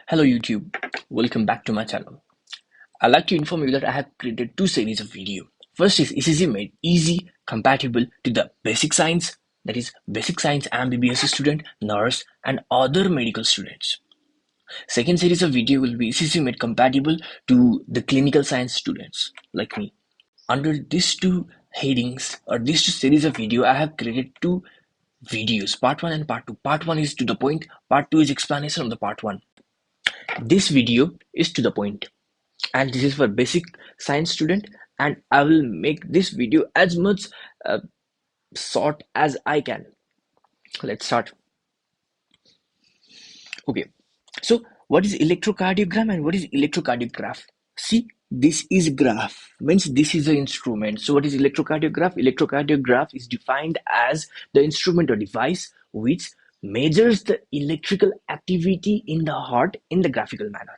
Hello YouTube, welcome back to my channel. I'd like to inform you that I have created two series of video. First is ECG made easy, compatible to the basic science, that is basic science MBBS student, nurse and other medical students. Second series of video will be ECG made compatible to the clinical science students like me. Under these two headings or these two series of video, I have created two videos, part 1 and part 2. Part 1 is to the point, part 2 is explanation of the part 1. This video is to the point and this is for basic science student, and I will make this video as much uh, short as I can. Let's start. Okay, so what is electrocardiogram and what is electrocardiograph? See, this is graph, means this is the instrument. So what is electrocardiograph? Electrocardiograph is defined as the instrument or device which measures the electrical activity in the heart in the graphical manner.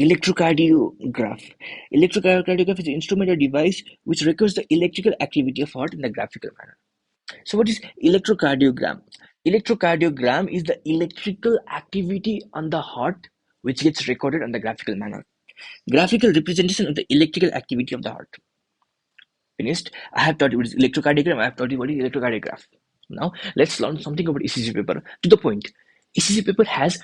Electrocardiograph. Electrocardiograph is an instrument or device which records the electrical activity of heart in a graphical manner. So what is electrocardiogram? Electrocardiogram is the electrical activity on the heart which gets recorded on the graphical manner. Graphical representation of the electrical activity of the heart. Finished. I have taught you what is electrocardiogram. I have taught you what is electrocardiograph. Now let's learn something about ECG paper. To the point. ECG paper has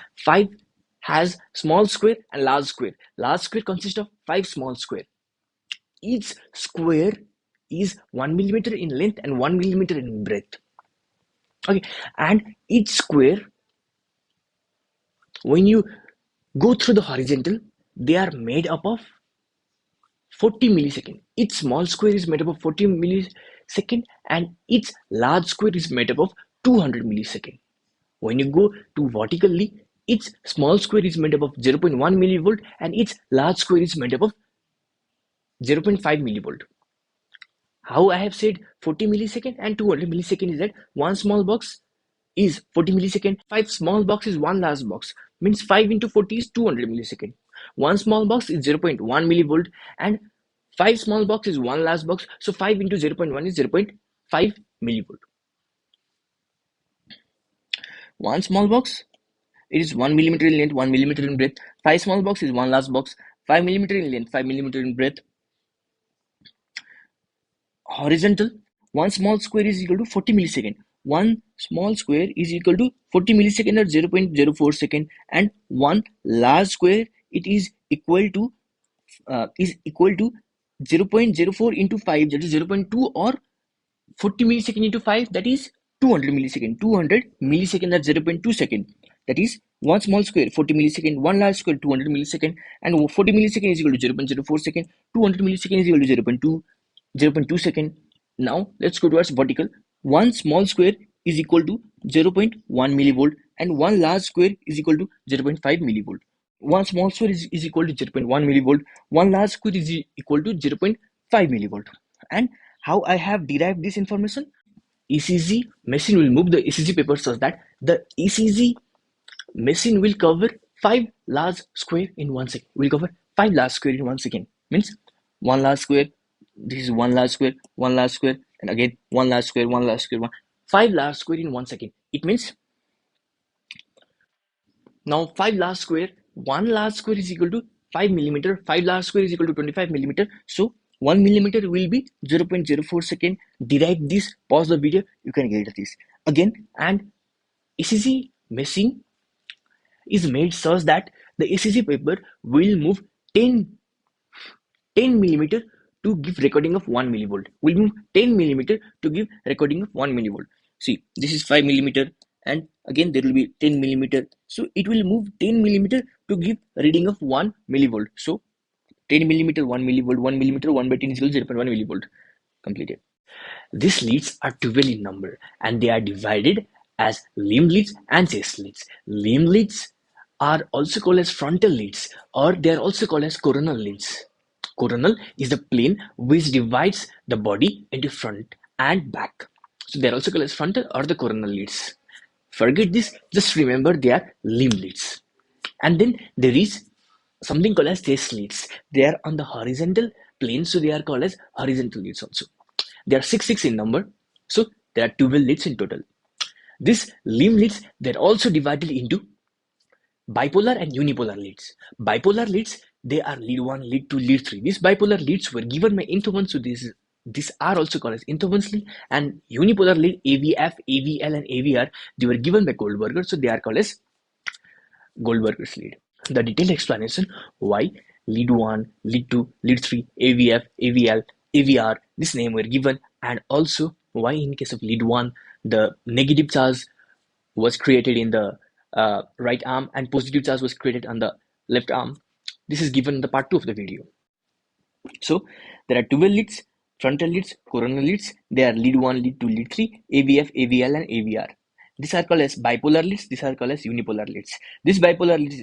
small square and large square. Large square consists of 5 small square. Each square is 1 millimeter in length and 1 millimeter in breadth. Okay, and each square, when you go through the horizontal, they are made up of 40 millisecond. Each small square is made up of 40 millisecond and each large square is made up of 200 millisecond. When you go to vertically, each small square is made up of 0.1 millivolt and each large square is made up of 0.5 millivolt. How I have said 40 millisecond and 200 millisecond is that one small box is 40 millisecond, 5 small box is one large box, means 5 into 40 is 200 millisecond. One small box is 0.1 millivolt and 5 small box is one large box, so 5 into 0.1 is 0.5 millivolt. One small box, it is 1 millimeter in length, 1 millimeter in breadth. 5 small box is one large box, 5 millimeter in length, 5 millimeter in breadth. Horizontal, one small square is equal to 40 millisecond. One small square is equal to 40 millisecond or 0.04 second, and one large square it is equal to 0.04 into 5, that is 0.2, or 40 millisecond into 5, that is 200 millisecond. 200 millisecond, that's 0.2 second. That is one small square 40 millisecond, one large square 200 millisecond, and 40 millisecond is equal to 0.04 second. 200 millisecond is equal to 0.2 second. Now let's go towards vertical. One small square is equal to 0.1 millivolt and one large square is equal to 0.5 millivolt. One small square is equal to 0.1 millivolt. One large square is equal to 0.5 millivolt. And how I have derived this information? ECG machine will move the ECG paper such that the ECG machine will cover 5 large square in 1 second. Will cover 5 large square in 1 second. Means one large square, this is one large square, one large square, and again one large square, one large square, 5 large square in 1 second. It means now 5 large square, one large square is equal to 5 millimeter, 5 large square is equal to 25 millimeter. So 1 millimeter will be 0.04 second. Derive this, pause the video, you can get this again. And ECG machine is made such that the ECG paper will move 10 millimeter to give recording of 1 millivolt. Will move 10 millimeter to give recording of 1 millivolt. See, this is 5 millimeter and again there will be 10 millimeter. So it will move 10 millimeter to give reading of 1 millivolt. So 10 millimeter, 1 millivolt, 1 millimeter, 1 by 10 is equal to 0.1 millivolt. Completed. These leads are 12 in number and they are divided as limb leads and chest leads. Limb leads are also called as frontal leads, or they are also called as coronal leads. Coronal is the plane which divides the body into front and back. So they are also called as frontal or the coronal leads. Forget this, just remember they are limb leads. And then there is something called as chest leads. They are on the horizontal plane, so they are called as horizontal leads also. They are 6 in number, so there are 12 leads in total. These limb leads, they are also divided into Bipolar and unipolar leads. Bipolar leads, they are lead 1, lead 2, lead 3. These bipolar leads were given by intervens, so these are also called as intervens lead. And unipolar lead, AVF, AVL, and AVR, they were given by Goldberger, so they are called as Goldberger's lead. The detailed explanation why lead 1, lead 2, lead 3, AVF, AVL, AVR, this name were given, and also why in case of lead 1, the negative charge was created in the right arm and positive charge was created on the left arm. This is given in the part 2 of the video. So there are 12 leads, frontal leads, coronal leads. They are lead 1, lead 2, lead 3, AVF, AVL, and AVR. These are called as bipolar leads. These are called as unipolar leads. This bipolar leads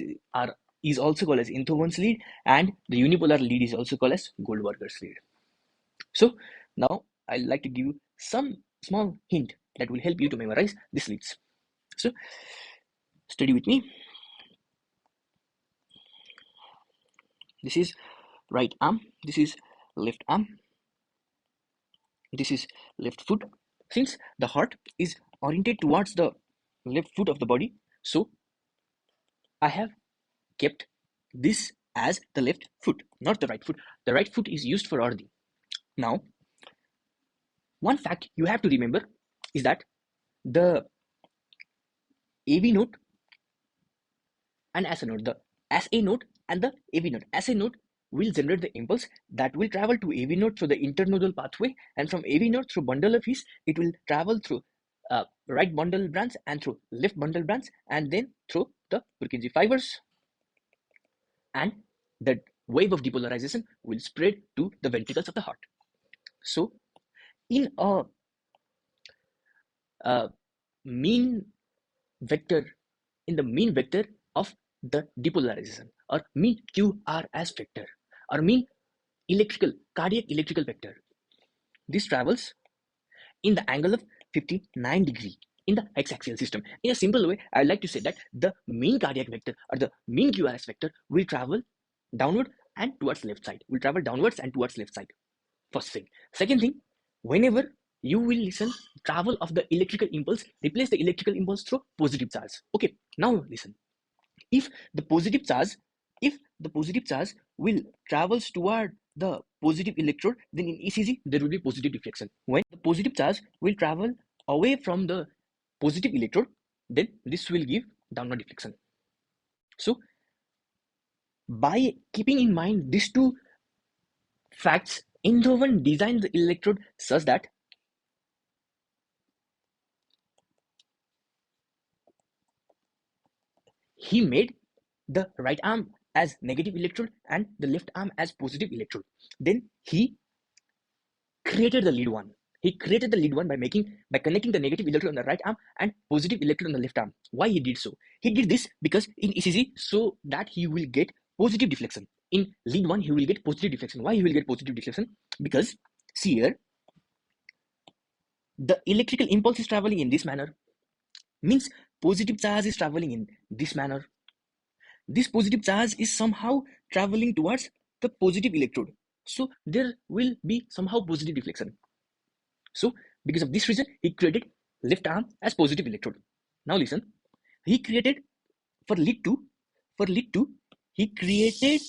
is also called as interference lead, and the unipolar lead is also called as Goldberger's lead. So now I'd like to give you some small hint that will help you to memorize these leads. So study with me. This is right arm, this is left arm, this is left foot. Since the heart is oriented towards the left foot of the body, so I have kept this as the left foot, not the right foot. The right foot is used for ordi. Now, one fact you have to remember is that the AV note and SA note, the SA note and the AV note. SA note will generate the impulse that will travel to AV node through the internodal pathway, and from AV node through bundle of his, it will travel through right bundle branch and through left bundle branch, and then through the Purkinje fibers, and the wave of depolarization will spread to the ventricles of the heart. So in a mean vector, in the mean vector of the depolarization, or mean QRS vector, or mean cardiac electrical vector, this travels in the angle of 59 degree in the x-axial system. In a simple way, I'd like to say that the mean cardiac vector or the mean QRS vector will travel downward and towards left side. Will travel downwards and towards left side. First thing. Second thing, whenever you will listen travel of the electrical impulse, replace the electrical impulse through positive charge. Okay, now listen. If the positive charge will travels toward the positive electrode, then in ECG there will be positive deflection. When the positive charge will travel away from the positive electrode, then this will give downward deflection. So by keeping in mind these two facts, Eindhoven designed the electrode such that he made the right arm as negative electrode and the left arm as positive electrode. Then he created the lead 1. He created the lead 1 by connecting the negative electrode on the right arm and positive electrode on the left arm. Why he did so? He did this because in ECG, so that he will get positive deflection. In lead 1, he will get positive deflection. Why he will get positive deflection? Because see here, the electrical impulse is traveling in this manner, means positive charge is traveling in this manner. This positive charge is somehow traveling towards the positive electrode, so there will be somehow positive deflection. So because of this reason, he created left arm as positive electrode. Now listen, he created for lead 2, he created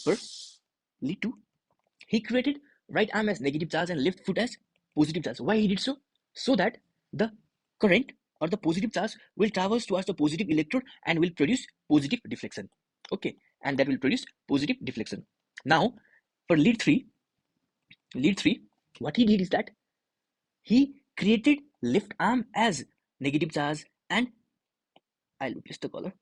for lead 2, he created right arm as negative charge and left foot as positive charge. Why he did so? So that the current or the positive charge will travel towards the positive electrode and will produce positive deflection. Okay, and that will produce positive deflection. Now for lead 3, what he did is that he created left arm as negative charge and I'll replace the color.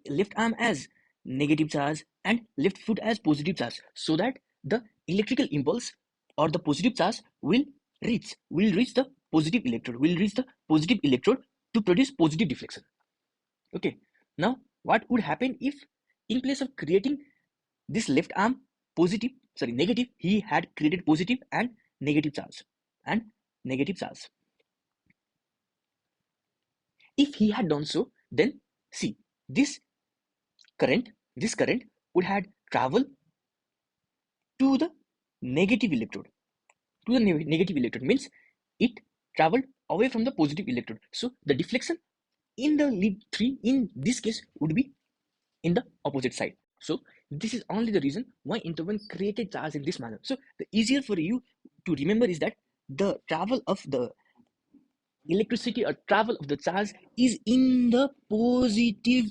Left arm as negative charge and left foot as positive charge, so that the electrical impulse or the positive charge will reach the positive electrode to produce positive deflection. Okay, now what would happen if in place of creating this left arm negative, he had created positive and negative charge and negative charge. If he had done so, then see, this current would have traveled to the negative electrode. To the negative electrode means it traveled away from the positive electrode. So the deflection in the lead 3 in this case would be in the opposite side. So this is only the reason why interval created charge in this manner. So the easier for you to remember is that the travel of the electricity or travel of the charge is in the positive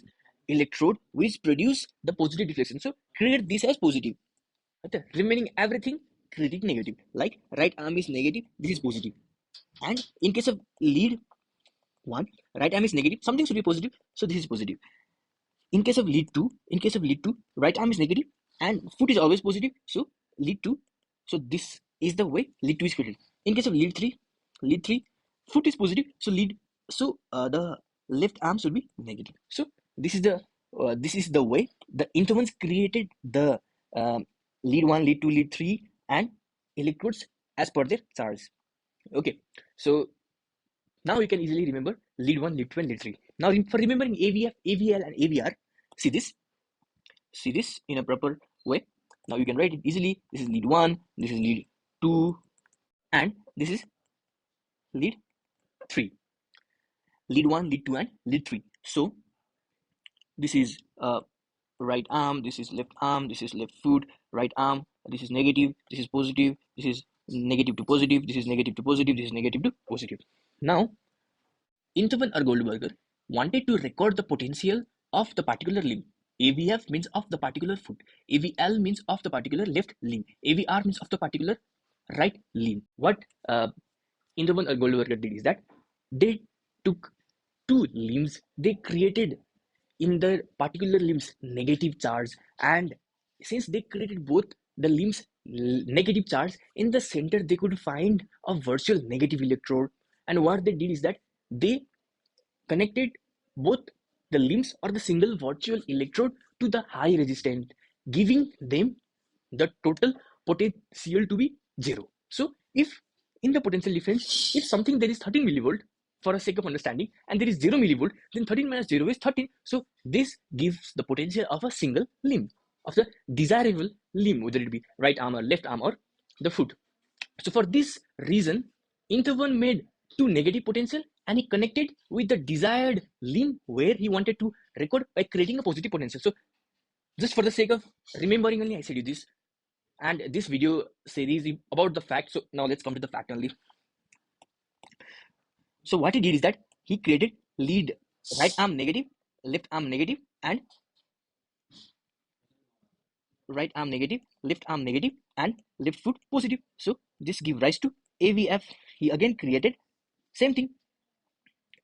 electrode which produce the positive deflection. So create this as positive. Okay. Remaining everything treat it negative. Like right arm is negative, this is positive. And in case of lead 1, right arm is negative, something should be positive, so this is positive. In case of lead 2, right arm is negative and foot is always positive, so lead 2. So this is the way lead 2 is created. In case of lead 3, foot is positive, so the left arm should be negative. So this is the way the intervals created the um, lead 1, lead 2, lead 3 and electrodes as per their charge. Okay, so now you can easily remember lead 1, lead 2 and lead 3. Now for remembering AVF, AVL and AVR, see this in a proper way. Now you can write it easily. This is lead 1, this is lead 2 and this is lead 3. Lead 1, lead 2 and lead 3. So this is right arm, this is left arm, this is left foot, right arm, this is negative, this is positive, this is negative to positive, this is negative to positive, this is negative to positive. Now Interval or Goldberger wanted to record the potential of the particular limb. AVF means of the particular foot. AVL means of the particular left limb. AVR means of the particular right limb. What Interval or Goldberger did is that they took two limbs, they created in the particular limbs negative charge, and since they created both the limbs negative charge, in the center they could find a virtual negative electrode. And what they did is that they connected both the limbs or the single virtual electrode to the high resistance, giving them the total potential to be zero. So if in the potential difference, if something there is 13 millivolt, for a sake of understanding, and there is 0 millivolt, then 13 minus 0 is 13. So this gives the potential of a single limb, of the desirable limb, whether it be right arm or left arm or the foot. So for this reason, Intervan made two negative potential and he connected with the desired limb where he wanted to record by creating a positive potential. So just for the sake of remembering only, I said you this. And this video series is about the fact. So now let's come to the fact only. So what he did is that he created lead right arm negative, left arm negative, and right arm negative, left arm negative, and left foot positive. So this give rise to AVF. He again created same thing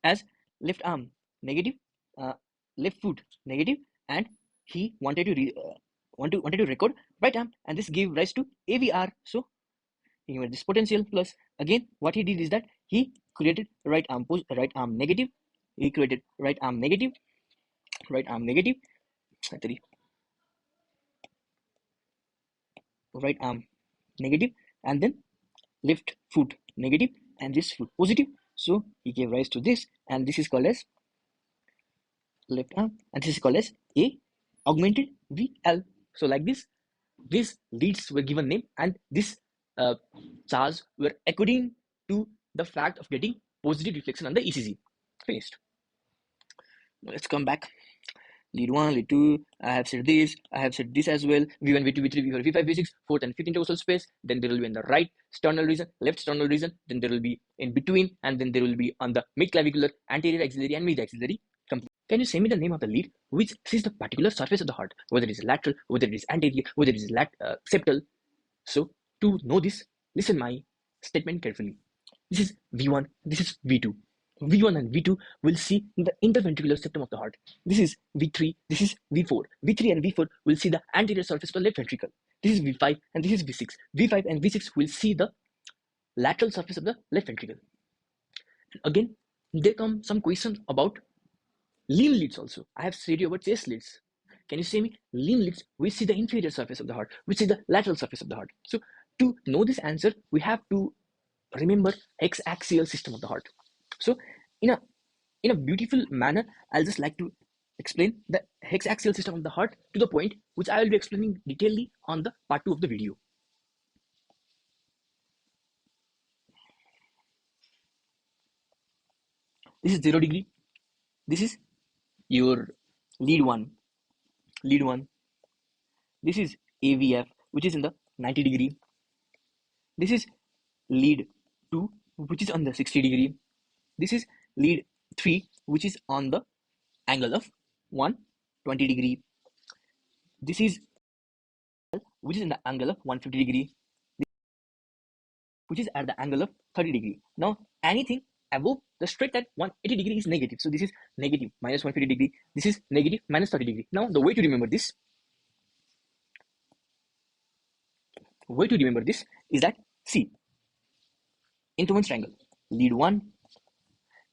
as left arm negative, uh, left foot negative, and he wanted to record right arm, and this gave rise to AVR. So he made this potential plus again what he did is that he created right arm negative, he created right arm negative, right arm negative, sorry, right arm negative, and then left foot negative, and this foot positive. So he gave rise to this, and this is called as left arm, and this is called as A augmented VL. So like this, these leads were given name, and this uh, charge were according to the fact of getting positive reflection on the ECG. Finished. Now let's come back. Lead 1, lead 2, I have said this as well. V1, V2, V3, V4, V5, V6, fourth and fifth intercostal space. Then there will be in the right sternal region, left sternal region. Then there will be in between, and then there will be on the mid clavicular, anterior axillary, and mid axillary. Can you say me the name of the lead which sees the particular surface of the heart, whether it is lateral, whether it is anterior, whether it is septal? So to know this, listen my statement carefully. This is V1, this is V2. V1 and V2 will see the interventricular septum of the heart. This is V3, this is V4. V3 and V4 will see the anterior surface of the left ventricle. This is V5 and this is V6. V5 and V6 will see the lateral surface of the left ventricle. Again, there come some questions about limb leads also. I have said you about chest leads. Can you say me limb leads? We see the inferior surface of the heart, we see the lateral surface of the heart. So to know this answer, we have to remember X-axial system of the heart. So in a beautiful manner, I'll just like to explain the hexaxial system of the heart to the point which I will be explaining detailedly on the part 2 of the video. This is 0 degree, This is your lead 1. Lead 1. This is AVF, which is in the 90 degree. This is lead 2, which is on the 60 degree. This is lead 3, which is on the angle of 120 degree. This is which is in the angle of 150 degree, which is at the angle of 30 degree. Now anything above the straight at 180 degree is negative. So this is negative minus 150 degree. This is negative minus 30 degree. Now the way to remember this is that, see, interference triangle, lead 1,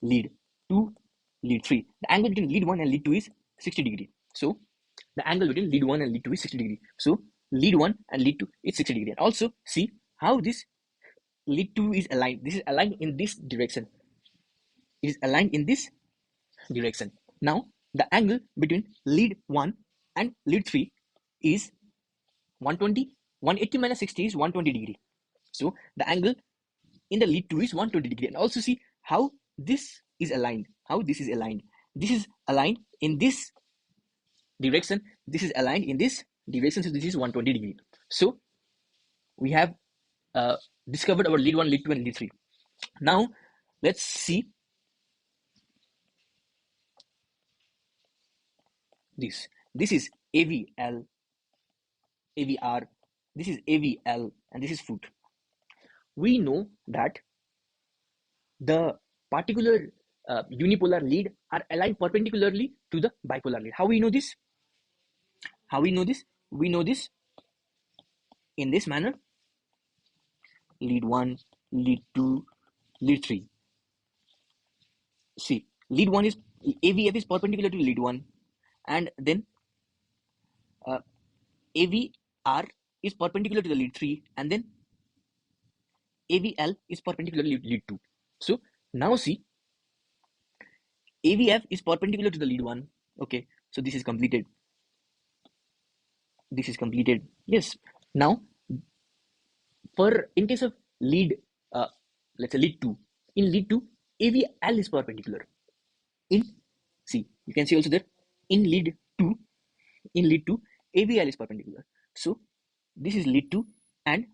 lead 2, lead 3. The angle between lead 1 and lead 2 is 60 degree. So the angle between lead 1 and lead 2 is 60 degree. So lead 1 and lead 2 is 60 degree. And also see how this lead 2 is aligned. This is aligned in this direction. It is aligned in this direction. Now the angle between lead 1 and lead 3 is 120. 180 minus 60 is 120 degree. So the angle in the lead 2 is 120 degree. And also see how this is aligned. This is aligned in this direction. This is aligned in this direction. So this is 120 degree. So we have discovered our lead 1, lead 2, and lead 3. Now let's see this. This is AVL, AVR, this is AVL, and this is foot. We know that the particular unipolar lead are aligned perpendicularly to the bipolar lead. How we know this? We know this in this manner. Lead 1, lead 2, lead 3. See, lead 1 is AVF is perpendicular to lead 1, and then AVR is perpendicular to the lead 3, and then AVL is perpendicular to lead 2. So now see, AVF is perpendicular to the lead 1. Okay, so this is completed. Yes. Now in case of lead, let's say lead 2, in lead 2 AVL is perpendicular. See, you can see also that in lead 2 AVL is perpendicular. So this is lead 2, and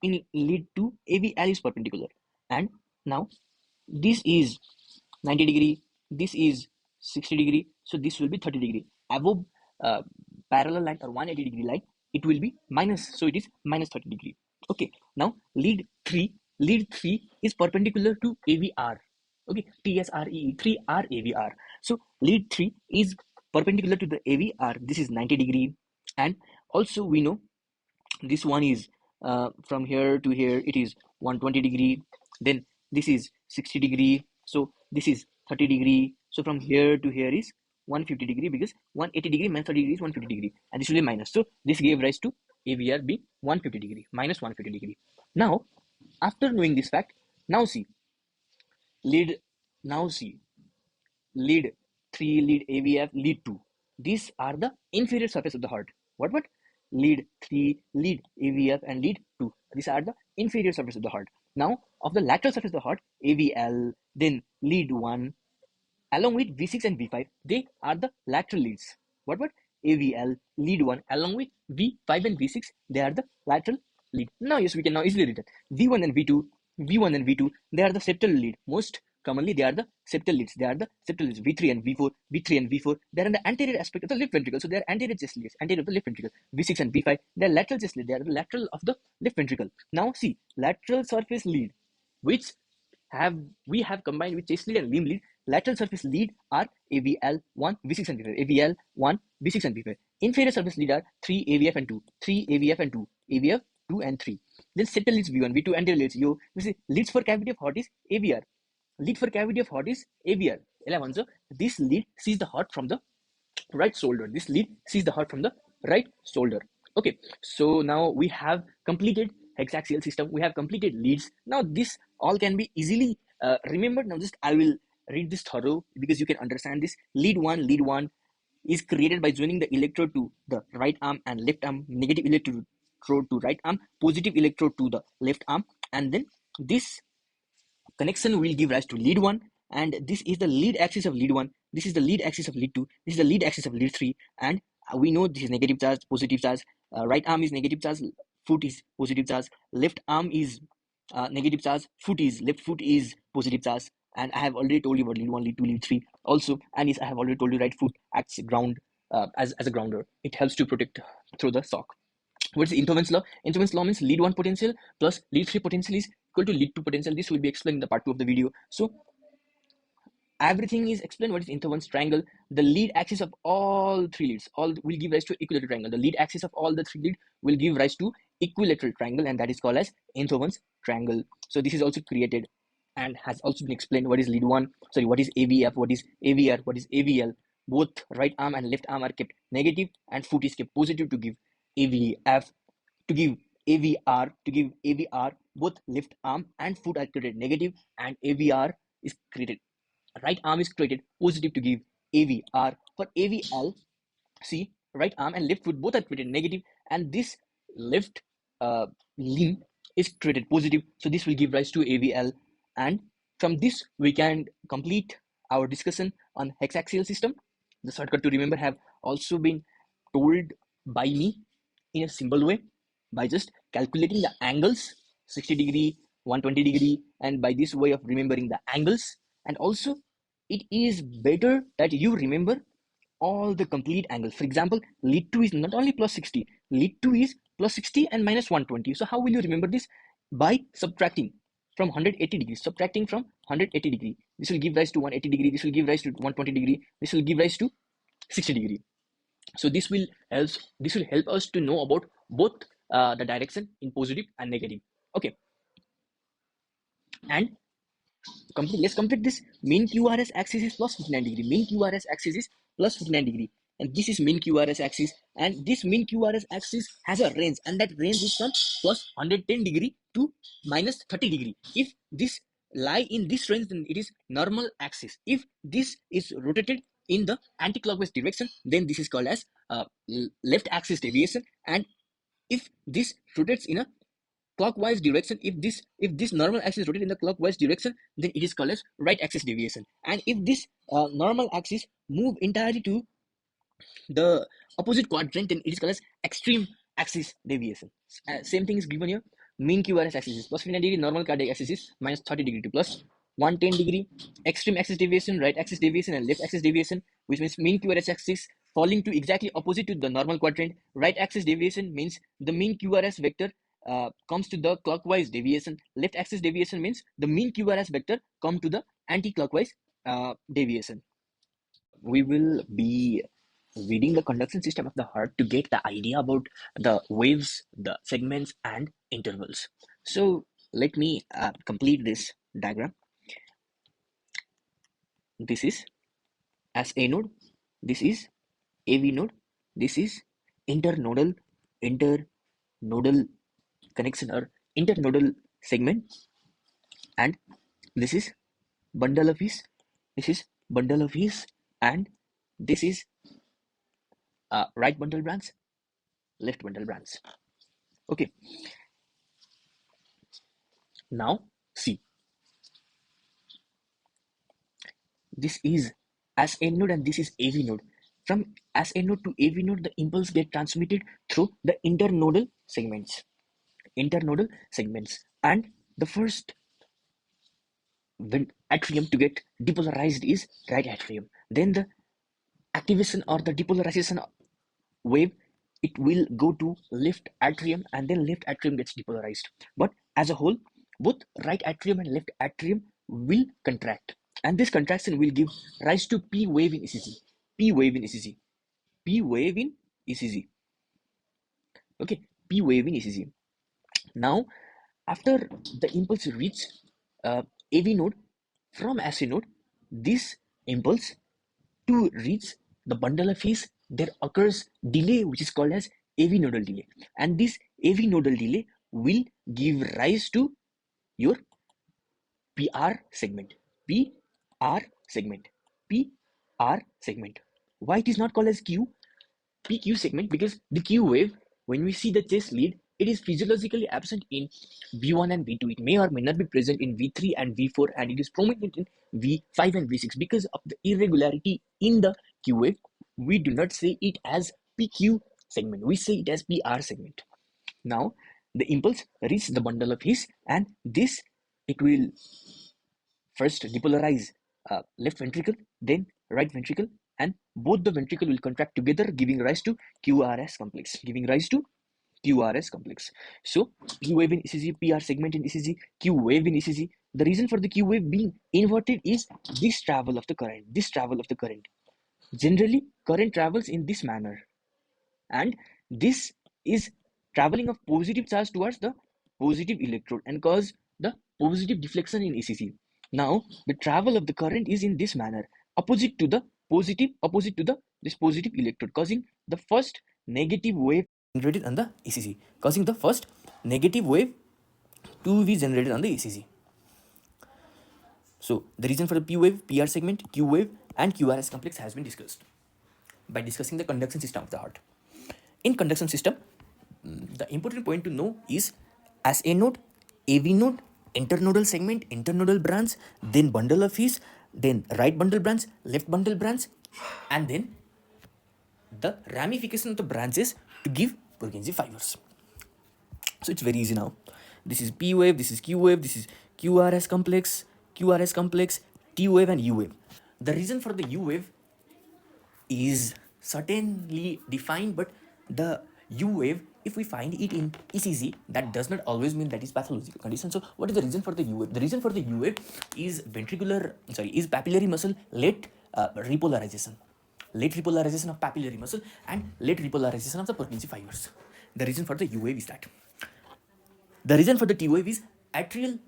in lead 2 AVL is perpendicular. And now this is 90 degree, this is 60 degree, so this will be 30 degree. Above parallel line or 180 degree line, it will be minus, so it is minus 30 degree. Okay, now lead 3 is perpendicular to AVR. Okay, TSRE, 3R AVR. So lead 3 is perpendicular to the AVR. This is 90 degree. And also we know this one is from here to here, it is 120 degree. Then this is 60 degree. So this is 30 degree. So from here to here is 150 degree, because 180 degree minus 30 degree is 150 degree, and this will be minus. So this gave rise to AVR being 150 degree, minus 150 degree. Now after knowing this fact, now see lead 3, lead AVF, lead 2. These are the inferior surface of the heart. What? Lead 3, lead AVF, and lead 2. These are the inferior surface of the heart. Now of the lateral surface of the heart, AVL, then lead 1, along with V6 and V5, they are the lateral leads. What? AVL, lead 1, along with V5 and V6, they are the lateral lead. Now yes, we can now easily read that. V1 and V2, they are the septal lead. Most commonly, they are the septal leads. V3 and V4, they are in the anterior aspect of the left ventricle. So they are anterior chest leads, anterior of the left ventricle. V6 and V5, they are lateral chest lead. They are the lateral of the left ventricle. Now see, lateral surface lead, which we have combined with chest lead and limb lead. Lateral surface lead are AVL 1, V6 and V5. AVL 1, V6 and V5. Inferior surface lead are 3 AVF and 2. 3 AVF and 2. AVF 2 and 3. Then septal leads V1, V2, anterior leads. You see, leads for cavity of heart is AVR. Lead for cavity of heart is AVR 11. So this lead sees the heart from the right shoulder. Okay, so now we have completed hexaxial system. We have completed leads. Now this all can be easily remembered. Now just I will read this thorough because you can understand this. Lead 1 is created by joining the electrode to the right arm and left arm, negative electrode to right arm, positive electrode to the left arm, and then this connection will give rise to lead 1, and this is the lead axis of lead 1, this is the lead axis of lead 2, this is the lead axis of lead 3, and we know this is negative charge, positive charge. Right arm is negative charge, foot is positive charge, left arm is negative charge, left foot is positive charge. And I have already told you about lead 1, lead 2, lead 3 also. And yes, I have already told you right foot acts ground, as a grounder. It helps to protect through the shock. What is Interference law? Interference law means lead 1 potential plus lead 3 potential is equal to lead 2 potential. This will be explained in the part 2 of the video. So everything is explained. What is interference triangle? The lead axis of all three leads all will give rise to equilateral triangle. The lead axis of all the three leads will give rise to equilateral triangle, and that is called as interference triangle. So this is also created and has also been explained. What is lead 1, sorry, what is AVF, what is AVR, what is AVL. Both right arm and left arm are kept negative and foot is kept positive to give AVF. To give AVR, both left arm and foot are created negative, and AVR is created, right arm is created positive to give AVR. For AVL, see, right arm and left foot both are created negative, and this left limb is created positive, so this will give rise to AVL. And from this we can complete our discussion on hexaxial system. The shortcut to remember have also been told by me in a simple way by just calculating the angles, 60 degree, 120 degree, and by this way of remembering the angles. And also it is better that you remember all the complete angles. For example, lead 2 is not only plus 60, lead 2 is plus 60 and minus 120. So how will you remember this? By subtracting from 180 degrees, subtracting from 180 degree. This will give rise to 180 degree, this will give rise to 120 degree, this will give rise to 60 degree. So this will help us to know about both the direction in positive and negative. Okay, and let's complete this. Mean QRS axis is plus 59 degree. Mean QRS axis is plus 59 degree, and this is mean QRS axis, and this mean QRS axis has a range, and that range is from plus 110 degree to minus 30 degree. If this lie in this range, then it is normal axis. If this is rotated in the anti-clockwise direction, then this is called as left axis deviation. And if this rotates in a clockwise direction, if this normal axis rotates in the clockwise direction, then it is called as right axis deviation. And if this normal axis move entirely to the opposite quadrant, then it is called as extreme axis deviation. Same thing is given here. Mean QRS axis is plus 59 degree, normal cardiac axis is minus 30 degree to plus 110 degree. Extreme axis deviation, right axis deviation, and left axis deviation, which means mean QRS axis falling to exactly opposite to the normal quadrant. Right axis deviation means the mean QRS vector comes to the clockwise deviation. Left axis deviation means the mean QRS vector come to the anti-clockwise deviation. We will be reading the conduction system of the heart to get the idea about the waves, the segments, and intervals. So let me complete this diagram. This is SA node, this is AV node, this is internodal connection or internodal segment, and this is bundle of his, and this is right bundle branch, left bundle branch. Okay, now see, this is SA node and this is AV node. From SA node to AV node, the impulse get transmitted through the internodal segments. And the first atrium to get depolarized is right atrium. Then the activation or the depolarization wave, it will go to left atrium, and then left atrium gets depolarized. But as a whole, both right atrium and left atrium will contract, and this contraction will give rise to P wave in ECG. P wave in ECG. Okay, P wave in ECG. Now, after the impulse reach AV node from SA node, this impulse to reach the bundle of phase, there occurs delay which is called as AV nodal delay, and this AV nodal delay will give rise to your PR segment. Why it is not called as PQ segment? Because the Q wave, when we see the chest lead, it is physiologically absent in V1 and V2. It may or may not be present in V3 and V4, and it is prominent in V5 and V6 because of the irregularity in the Q wave. We do not say it as PQ segment, we say it as PR segment. Now the impulse reaches the bundle of His, and this it will first depolarize left ventricle, then right ventricle, and both the ventricle will contract together, giving rise to QRS complex. So Q wave in ECG, PR segment in ECG, Q wave in ECG. The reason for the Q wave being inverted is this travel of the current. Generally, current travels in this manner, and this is traveling of positive charge towards the positive electrode and cause the positive deflection in ECG. Now the travel of the current is in this manner, opposite to the this positive electrode, causing the first negative wave generated on the ECG, to be generated on the ECG. So the reason for the P wave, PR segment, Q wave, and QRS complex has been discussed by discussing the conduction system of the heart. In conduction system, the important point to know is SA node, AV node, internodal segment, internodal branch, then bundle of His, then right bundle branch, left bundle branch, and then the ramification of the branches to give Purkinje fibers. So it's very easy now. This is P wave, this is Q wave, this is QRS complex, T wave, and U wave. The reason for the U wave is certainly defined, but the U wave, if we find it in ECG, that does not always mean that is pathological condition. So what is the reason for the U wave? The reason for the U wave is papillary muscle late repolarization of papillary muscle and late repolarization of the Purkinje fibers. The reason for the U wave is that. The reason for the T wave is ventricular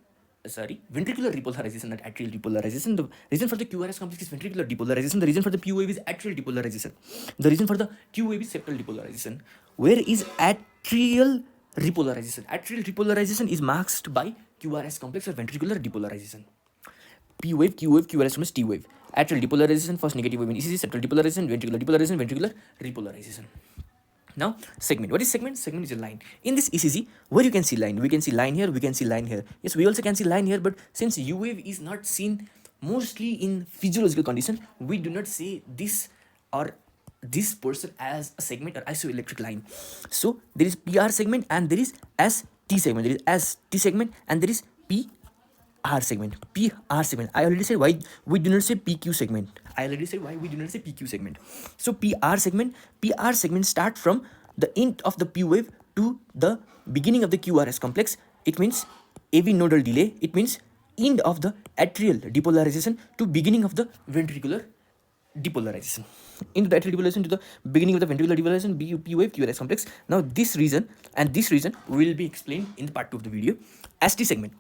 repolarization, not atrial depolarization. The reason for the QRS complex is ventricular depolarization. The reason for the P wave is atrial depolarization. The reason for the Q wave is septal depolarization. Where is atrial repolarization? Atrial repolarization is masked by QRS complex or ventricular depolarization. P wave, Q wave, QRS complex, T wave. Atrial depolarization, first negative wave in ECG, septal depolarization, ventricular repolarization. Now, segment. What is segment? Segment is a line. In this ECG, where you can see line, we can see line here, we can see line here. Yes, we also can see line here, but since U wave is not seen mostly in physiological condition, we do not say this or this person as a segment or isoelectric line. So there is PR segment and there is ST segment. There is ST segment and there is PR segment. I already said why we do not say PQ segment. So PR segment start from the end of the P wave to the beginning of the QRS complex. It means AV nodal delay. It means end of the atrial depolarization to beginning of the ventricular depolarization. Into the atrial depolarization to the beginning of the ventricular depolarization, P wave, QRS complex. Now this reason will be explained in the part 2 of the video. ST segment.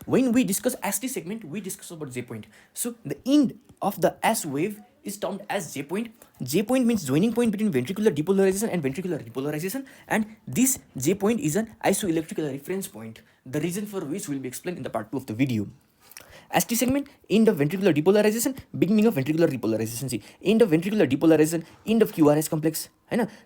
When we discuss ST segment, we discuss about J point. So the end of the S wave is termed as J point. J point means joining point between ventricular depolarization and ventricular repolarization, and this J point is an isoelectrical reference point, the reason for which will be explained in the part 2 of the video. ST segment, end of ventricular depolarization, beginning of ventricular repolarization. See, end of ventricular depolarization, end of QRS complex,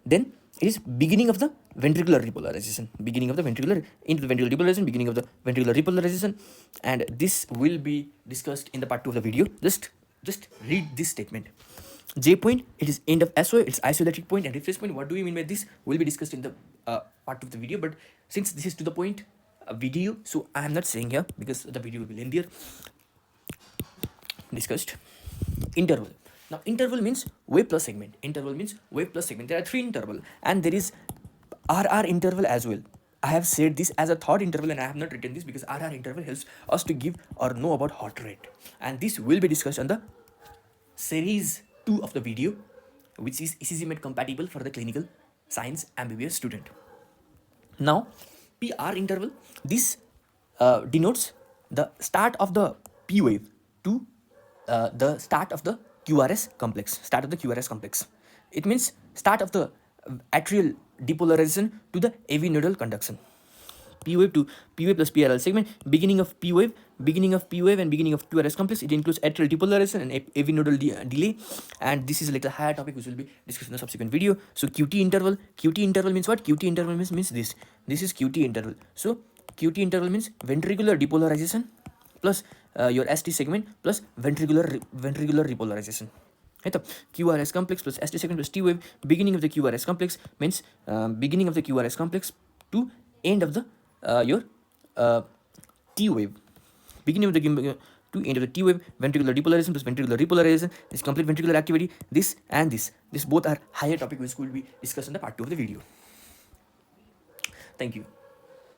then it is beginning of the ventricular repolarization, beginning of the ventricular into the ventricular depolarization, beginning of the ventricular repolarization, and this will be discussed in the part 2 of the video. Just read this statement. J point, it is end of S wave, it's isoelectric point, and reference point. What do we mean by this will be discussed in the part of the video, but since this is to the point video, so I am not saying here because the video will be lengthier. Discussed. Interval. Now interval means wave plus segment. There are 3 interval and there is RR interval as well. I have said this as a third interval and I have not written this because RR interval helps us to give or know about heart rate, and this will be discussed on the series 2 of the video, which is ECG Med compatible for the clinical science MBBS student. Now PR interval, this denotes the start of the P wave to the start of the QRS complex. It means start of the atrial depolarization to the AV nodal conduction. P wave to P wave plus PRL segment, beginning of P wave, and beginning of 2RS complex. It includes atrial depolarization and AV nodal delay, and this is like a higher topic which will be discussed in the subsequent video. So QT interval means what? QT interval means this is QT interval. So QT interval means ventricular depolarization plus your ST segment plus ventricular repolarization. है तो QRS complex plus ST segment plus T wave. Beginning of the QRS complex means beginning of the QRS complex to end of the your T wave. Beginning of the to end of the T wave, ventricular depolarization plus ventricular repolarization, this complete ventricular activity, this and this both are higher topic which will be discussed in the part 2 of the video. Thank you.